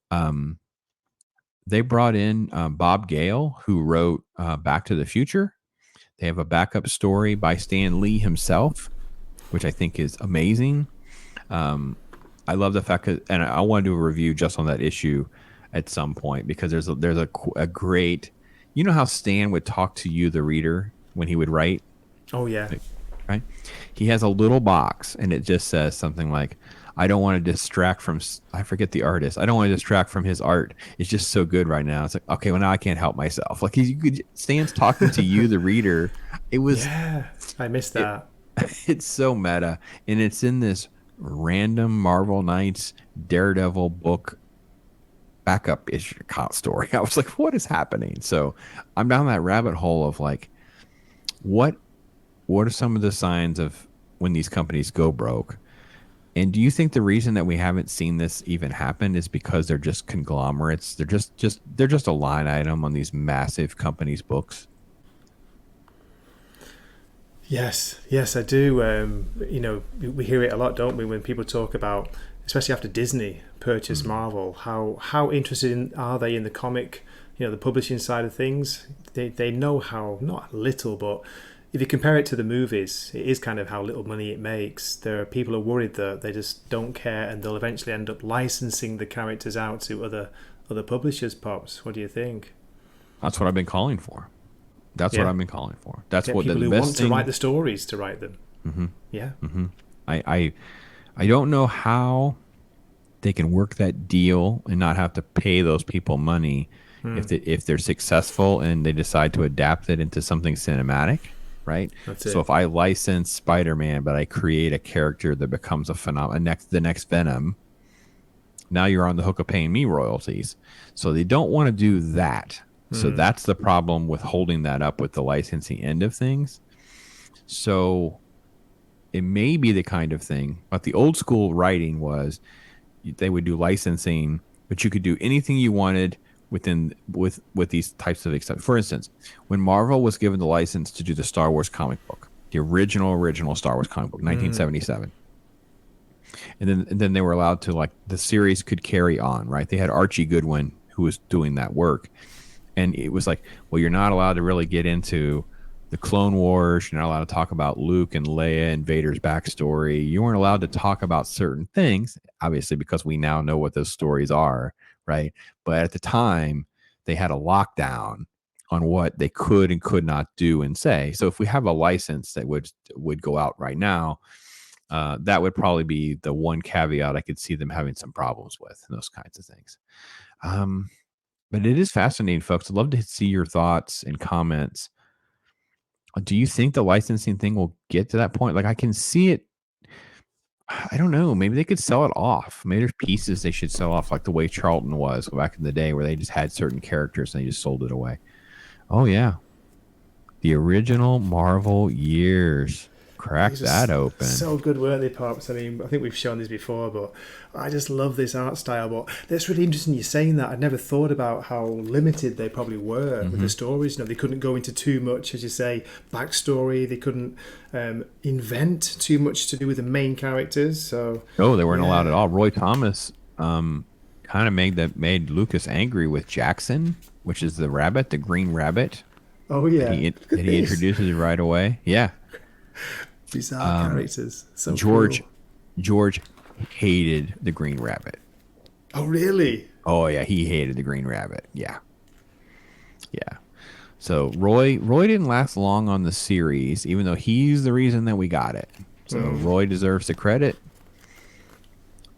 um, they brought in Bob Gale, who wrote Back to the Future. They have a backup story by Stan Lee himself, which I think is amazing. I love the fact that, and I want to do a review just on that issue at some point, because there's a great, you know how Stan would talk to you, the reader, when he would write, Oh yeah. right? He has a little box and it just says something like, I don't want to distract from, I forget the artist. I don't want to distract from his art. It's just so good right now. It's like, okay, well now I can't help myself. Like Stan's talking to you, the reader. It was, Yeah, I missed that. it's so meta, and it's in this random Marvel Knights Daredevil book backup issue story. I was like, what is happening? So I'm down that rabbit hole of like, what are some of the signs of when these companies go broke? And do you think the reason that we haven't seen this even happen is because they're just conglomerates? They're just a line item on these massive companies' books? Yes, I do. We hear it a lot, don't we, when people talk about, especially after Disney purchased Marvel, how interested are they in the comic, the publishing side of things? They know how, not little, but if you compare it to the movies, it is kind of how little money it makes. There are people who are worried that they just don't care, and they'll eventually end up licensing the characters out to other publishers. Pops, what do you think? That's what I've been calling for. That's what I've been calling for. That's Get what people the who best want thing. to write the stories to write them. Mm-hmm. Yeah. Mm-hmm. I don't know how they can work that deal and not have to pay those people money if they're successful and they decide to adapt it into something cinematic, right? That's So it. if I license Spider-Man, but I create a character that becomes the next Venom, now you're on the hook of paying me royalties. So they don't want to do that. So that's the problem with holding that up with the licensing end of things. So it may be the kind of thing, but the old school writing was they would do licensing, but you could do anything you wanted with these types of exceptions. For instance, when Marvel was given the license to do the Star Wars comic book, the original Star Wars comic book, 1977. And then they were allowed to, like, the series could carry on, right? They had Archie Goodwin who was doing that work. And it was like, well, you're not allowed to really get into the Clone Wars. You're not allowed to talk about Luke and Leia and Vader's backstory. You weren't allowed to talk about certain things, obviously, because we now know what those stories are, right? But at the time, they had a lockdown on what they could and could not do and say. So if we have a license that would go out right now, that would probably be the one caveat I could see them having some problems with, and those kinds of things. But it is fascinating, folks. I'd love to see your thoughts and comments. Do you think the licensing thing will get to that point? Like, I can see it. I don't know. Maybe they could sell it off. Maybe there's pieces they should sell off, like the way Charlton was back in the day, where they just had certain characters and they just sold it away. Oh, yeah. The original Marvel years. Crack that open. So good, weren't they, Pops? I mean, I think we've shown this before, but I just love this art style. But that's really interesting you're saying that. I'd never thought about how limited they probably were with the stories. They couldn't go into too much, as you say, backstory. They couldn't invent too much to do with the main characters. So they weren't allowed at all. Roy Thomas kind of made Lucas angry with Jackson, which is the rabbit, the green rabbit. Oh yeah, that he introduces right away. Yeah. Bizarre characters. So George cool. hated the Green Rabbit. Oh really? Oh yeah, he hated the Green Rabbit. Yeah. So Roy didn't last long on the series, even though he's the reason that we got it. So Roy deserves the credit.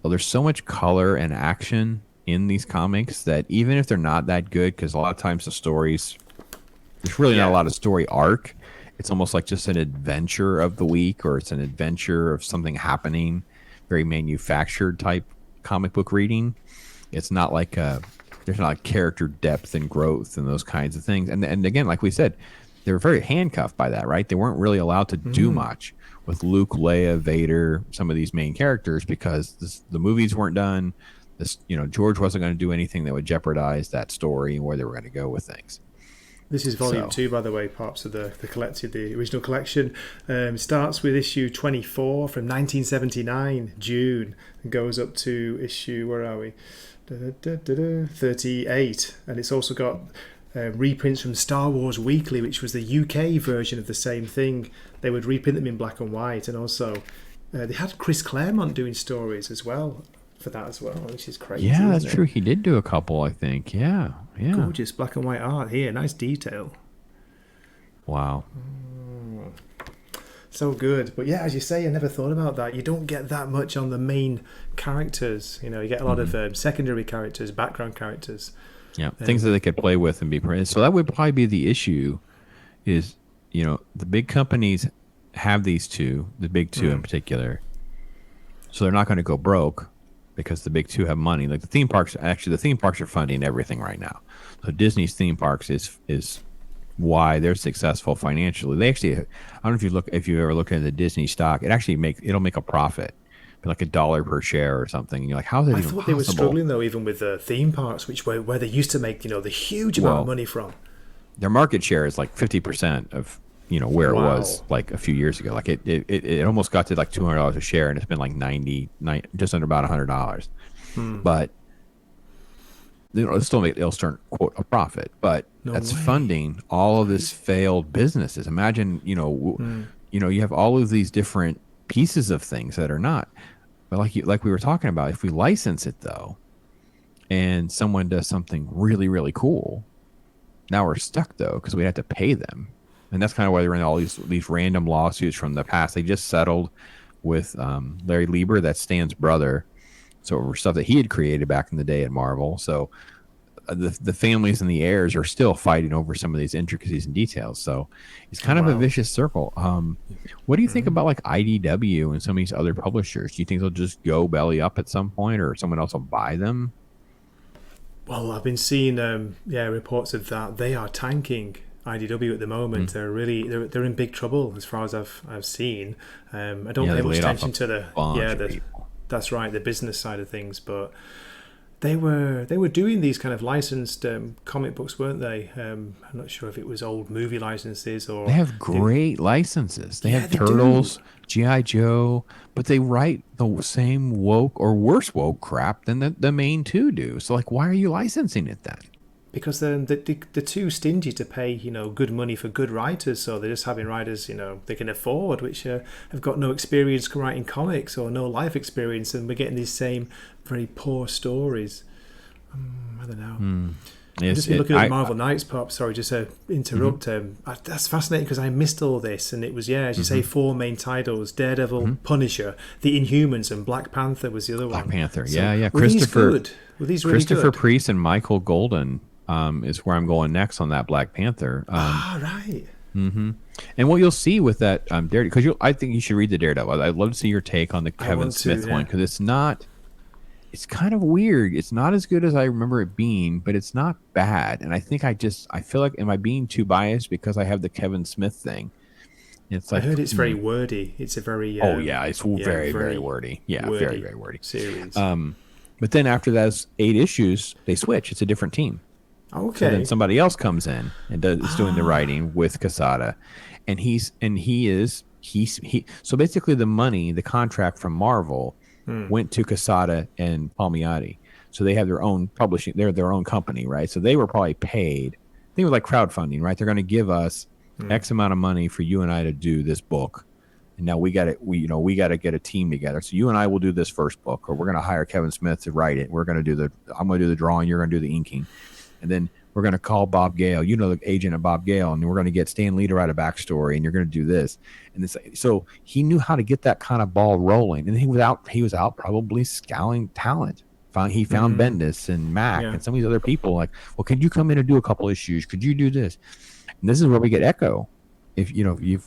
Well, there's so much color and action in these comics that even if they're not that good, because a lot of times the stories, there's really not a lot of story arc. It's almost like just an adventure of the week, or it's an adventure of something happening, very manufactured type comic book reading. It's not like there's not like character depth and growth and those kinds of things. And again, like we said, they were very handcuffed by that, right? They weren't really allowed to do much with Luke, Leia, Vader, some of these main characters, because the movies weren't done. George wasn't going to do anything that would jeopardize that story and where they were going to go with things. This is volume So- 2, by the way, parts of the collected, the original collection. Starts with issue 24 from 1979, June, and goes up to issue, where are we? 38. And it's also got reprints from Star Wars Weekly, which was the UK version of the same thing. They would reprint them in black and white, and also they had Chris Claremont doing stories as well for that as well, which is crazy. Yeah, that's isn't it? true. He did do a couple, I think. Yeah. Gorgeous black and white art here, nice detail. Wow. So good. But yeah, as you say, I never thought about that. You don't get that much on the main characters. You know, you get a lot of secondary characters, background characters. Yeah, things that they could play with and be printed. So that would probably be the issue. Is the big companies have these two, the big two in particular. So they're not going to go broke because the big two have money. Like the theme parks are funding everything right now. So Disney's theme parks is why they're successful financially. They actually, I don't know if you ever look at the Disney stock, it'll make a profit, like $1 per share or something. And you're like, how is that I even thought possible? they were struggling though, even with the theme parks, where they used to make the huge amount of money from. Their market share is like 50% of where it Wow. was like a few years ago. Like it almost got to like $200 a share, and it's been like just under about $100. But it'll start quote a profit, but that's way. funding all of this failed businesses. Imagine you have all of these different pieces of things that are not. But like we were talking about, if we license it though, and someone does something really really cool, now we're stuck though because we have to pay them. And that's kind of why they're in all these random lawsuits from the past. They just settled with Larry Lieber, that's Stan's brother. So over stuff that he had created back in the day at Marvel. So the families and the heirs are still fighting over some of these intricacies and details. So it's kind of a vicious circle. What do you think about like IDW and some of these other publishers? Do you think they'll just go belly up at some point, or someone else will buy them? Well, I've been seeing reports of that. They are tanking IDW at the moment. They're in big trouble as far as I've seen. I don't pay much attention to the that's right, the business side of things, but they were doing these kind of licensed comic books, weren't they? I'm not sure if it was old movie licenses or They have great licenses. They have they Turtles, G.I. Joe, but they write the same woke or worse woke crap than the main two do. So like, why are you licensing it then? because they're too stingy to pay good money for good writers, so they're just having writers they can afford, which have got no experience writing comics or no life experience, and we're getting these same very poor stories. I don't know. I've just been looking at the Marvel Knights pop. Sorry, just to interrupt. That's fascinating because I missed all this, and it was as you say, 4 main titles: Daredevil, Punisher, The Inhumans, and Black Panther was the other one. Black Panther, So, yeah. Were these good? Were these really Christopher good? Priest and Michael Golden is where I'm going next on that Black Panther. Right. And what you'll see with that Daredevil, because I think you should read the Daredevil. I'd love to see your take on the Kevin Smith one, because it's kind of weird. It's not as good as I remember it being, but it's not bad. And I think I feel like, am I being too biased because I have the Kevin Smith thing? It's like, I heard it's very wordy. It's a very it's very, very wordy. Yeah, very, very wordy series. But then after those 8 issues, they switch. It's a different team. Okay. So then somebody else comes in and is doing the writing with Quesada, and so basically the contract from Marvel went to Quesada and Palmiotti. So they have their own publishing, they're their own company, right? So they were probably paid. I think it was like crowdfunding, right? They're going to give us X amount of money for you and I to do this book. And now we got to get a team together. So you and I will do this first book, or we're going to hire Kevin Smith to write it. I'm going to do the drawing. You're going to do the inking. And then we're going to call Bob Gale, the agent of Bob Gale, and we're going to get Stan Lee to write a backstory, and you're going to do this. And so he knew how to get that kind of ball rolling. And he was out probably scouting talent. He found Bendis and Mac and some of these other people, like, well, could you come in and do a couple issues? Could you do this? And this is where we get Echo. If the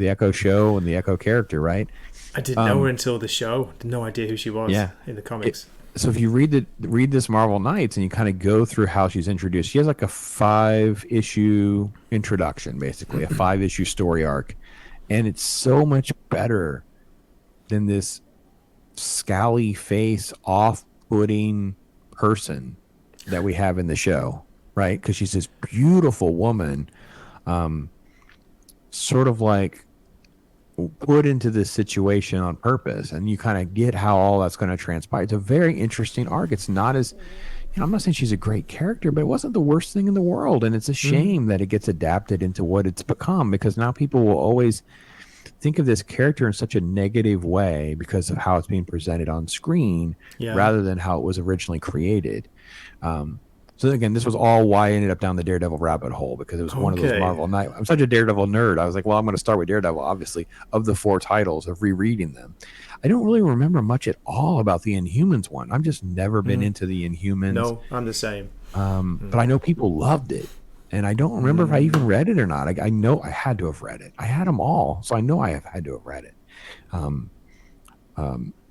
Echo show and the Echo character, right? I didn't know her until the show. Had no idea who she was in the comics. So if you read this Marvel Knights and you kind of go through how she's introduced, she has like a 5-issue introduction, basically a 5-issue story arc, and it's so much better than this scally face, off-putting person that we have in the show. right? Because she's this beautiful woman, sort of like put into this situation on purpose, and you kind of get how all that's going to transpire. It's a very interesting arc. It's not as, I'm not saying she's a great character, but it wasn't the worst thing in the world, and it's a shame that it gets adapted into what it's become, because now people will always think of this character in such a negative way because of how it's being presented on screen, rather than how it was originally created. So again, this was all why I ended up down the Daredevil rabbit hole, because it was one of those Marvel night. I'm such a Daredevil nerd. I was like, well, I'm going to start with Daredevil, obviously, of the 4 titles, of rereading them. I don't really remember much at all about the Inhumans one. I've just never been into the Inhumans. No, I'm the same. But I know people loved it. And I don't remember if I even read it or not. I know I had to have read it. I had them all, so I know I have had to have read it.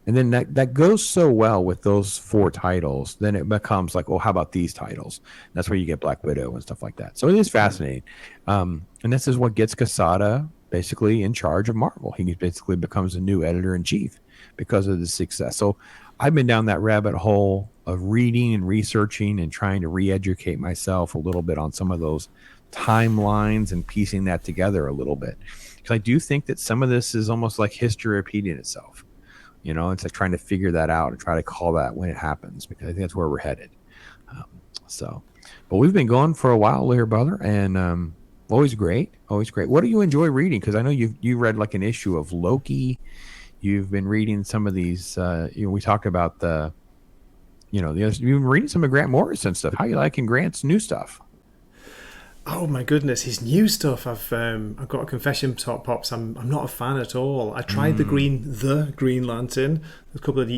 And then that goes so well with those 4 titles. Then it becomes like, oh, how about these titles? And that's where you get Black Widow and stuff like that. So it is fascinating. And this is what gets Quesada basically in charge of Marvel. He basically becomes a new editor-in-chief because of the success. So I've been down that rabbit hole of reading and researching and trying to re-educate myself a little bit on some of those timelines and piecing that together a little bit. Because I do think that some of this is almost like history repeating itself. It's like trying to figure that out and try to call that when it happens, because I think that's where we're headed. But we've been going for a while here, brother, and always great. What do you enjoy reading? Because I know you read like an issue of Loki. You've been reading some of these. We talked about the you've been reading some of Grant Morrison stuff. How you liking Grant's new stuff? Oh my goodness, his new stuff. I've got a confession, Top Pops. I'm not a fan at all. I tried the Green Lantern a couple of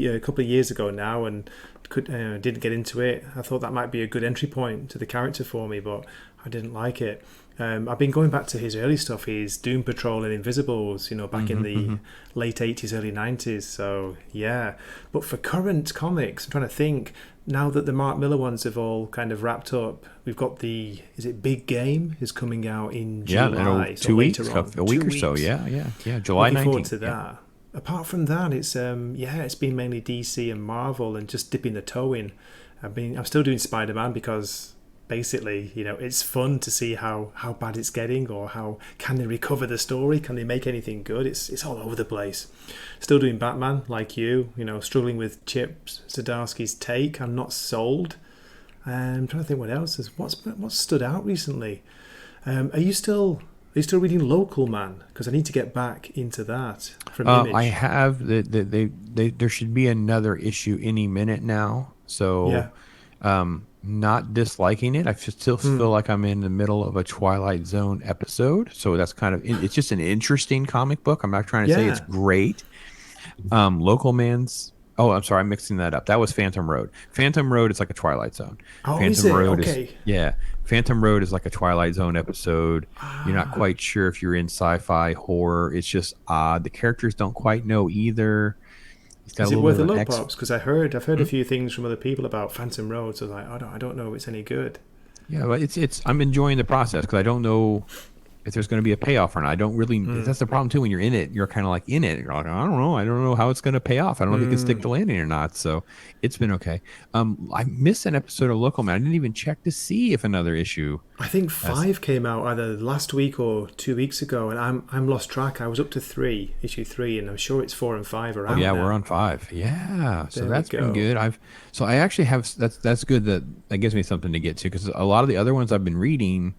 years ago now, and didn't get into it. I thought that might be a good entry point to the character for me, but I didn't like it. I've been going back to his early stuff, his Doom Patrol and Invisibles, back in the late 80s, early 90s. So, yeah. But for current comics, I'm trying to think, now that the Mark Miller ones have all kind of wrapped up, we've got Big Game is coming out in July. Yeah, 2 weeks, a week or so. Yeah, July 19th. Looking forward to that. Apart from that, it's been mainly DC and Marvel and just dipping the toe in. I'm still doing Spider-Man because basically, it's fun to see how bad it's getting, or how can they recover the story? Can they make anything good? It's all over the place. Still doing Batman, like you, struggling with Chip Zdarsky's take. I'm not sold. I'm trying to think what else is what's stood out recently. Are you still reading Local Man? Because I need to get back into that from Image. I have. There should be another issue any minute now. So, not disliking it. I still feel like I'm in the middle of a Twilight Zone episode. So that's it's just an interesting comic book. I'm not trying to say it's great. Local Man's. Oh, I'm sorry, I'm mixing that up. That was Phantom Road. Phantom Road is like a Twilight Zone. Oh, Phantom is it? Road Okay. Phantom Road is like a Twilight Zone episode. You're not quite sure if you're in sci-fi, horror. It's just odd. The characters don't quite know either. Is it worth a look, Pops? Because I've heard a few things from other people about Phantom Road, so I don't know if it's any good. Yeah, but it's I'm enjoying the process, because I don't know if there's going to be a payoff or not. I don't really. That's the problem too. When you're in it, you're kind of like in it. You're like, I don't know how it's going to pay off. I don't know if you can stick the landing or not. So it's been okay. I missed an episode of Local Man. I didn't even check to see if another issue. I think 5 came out either last week or 2 weeks ago, and I'm lost track. I was up to issue 3, and I'm sure it's 4 and 5 are out. Yeah, now. We're on 5. Yeah, so that's been good. I actually have that's good. That gives me something to get to, because a lot of the other ones I've been reading,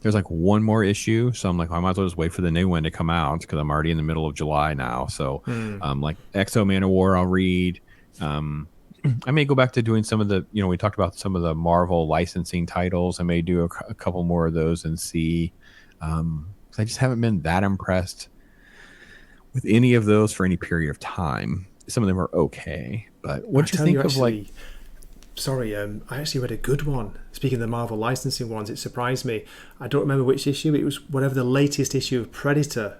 there's like one more issue, so I'm like, I might as well just wait for the new one to come out, because I'm already in the middle of July now. So like Exo Man of War I'll read. I may go back to doing some of the, we talked about some of the Marvel licensing titles. I may do a couple more of those and see. I just haven't been that impressed with any of those for any period of time. Some of them are okay, but what do you think of like? Sorry, I actually read a good one. Speaking of the Marvel licensing ones, it surprised me. I don't remember which issue. It was whatever the latest issue of Predator.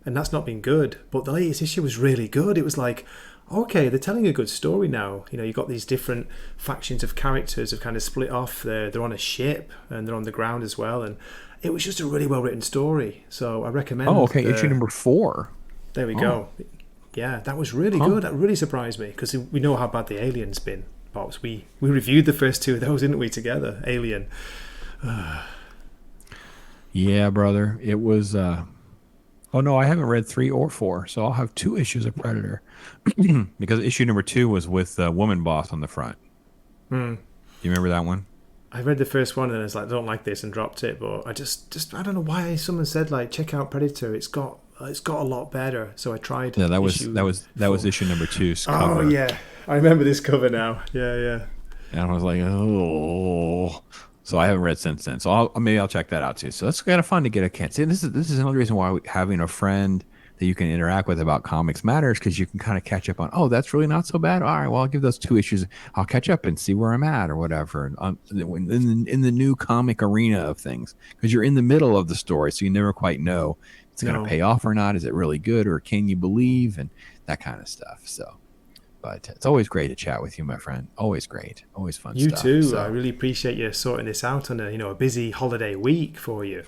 And that's not been good. But the latest issue was really good. It was like, okay, they're telling a good story now. You've got these different factions of characters have kind of split off. They're on a ship and they're on the ground as well. And it was just a really well-written story. So I recommend... Oh, okay, issue number 4. There we go. Yeah, that was really good. That really surprised me, because we know how bad the Alien's been. Pops. We reviewed the first two of those, didn't we, together? Alien. Yeah, brother. It was. Oh no, I haven't read 3 or 4, so I'll have 2 issues of Predator because issue number 2 was with Woman Boss on the front. Do you remember that one? I read the first one and I was like, I don't like this, and dropped it. But I just I don't know why someone said like, check out Predator. It's got a lot better. So I tried. Yeah, that was issue number 2's cover. Oh yeah, I remember this cover now. Yeah. And I was like, oh. So I haven't read since then. So maybe I'll check that out too. So that's kind of fun to get a chance. See, this is another reason why having a friend that you can interact with about comics matters, because you can kind of catch up on, oh, that's really not so bad. All right, well, I'll give those 2 issues. I'll catch up and see where I'm at or whatever. In the new comic arena of things, because you're in the middle of the story, so you never quite know if it's going to pay off or not. Is it really good, or can you believe, and that kind of stuff. So. But it's always great to chat with you, my friend. Always great. Always fun you stuff. You too. So. I really appreciate you sorting this out on a busy holiday week for you.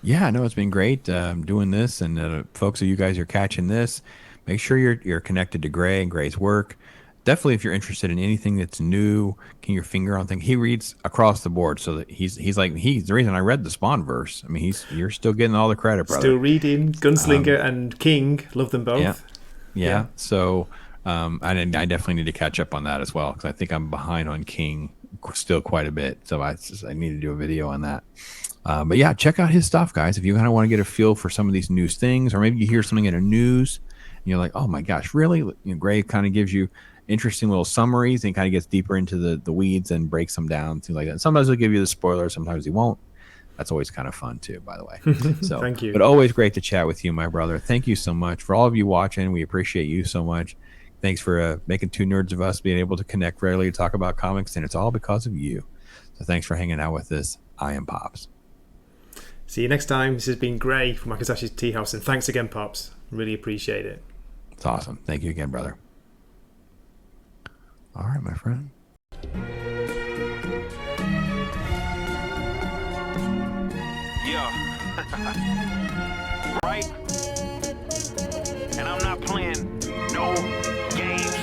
Yeah, no, it's been great doing this. And folks, if you guys are catching this, make sure you're connected to Gray and Gray's work. Definitely, if you're interested in anything that's new, getting your finger on things. He reads across the board, so that he's the reason I read the Spawn verse. I mean, you're still getting all the credit, brother. Still reading Gunslinger and King. Love them both. Yeah. So. I definitely need to catch up on that as well, because I think I'm behind on King still quite a bit. So I need to do a video on that. But yeah, check out his stuff, guys. If you kind of want to get a feel for some of these news things, or maybe you hear something in the news and you're like, oh my gosh, really? Gray kind of gives you interesting little summaries and kind of gets deeper into the weeds and breaks them down, things like that. And sometimes he'll give you the spoilers, sometimes he won't. That's always kind of fun too, by the way. So thank you. But always great to chat with you, my brother. Thank you so much. For all of you watching, we appreciate you so much. Thanks for making 2 nerds of us, being able to connect regularly to talk about comics, and it's all because of you. So thanks for hanging out with us. I am Pops. See you next time. This has been Gray from WAKIZASHI'S Tea House, and thanks again, Pops. Really appreciate it. It's awesome. Thank you again, brother. All right, my friend. Yeah. Right? And I'm not playing no games.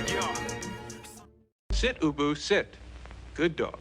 Yeah. Sit, Ubu, sit. Good dog.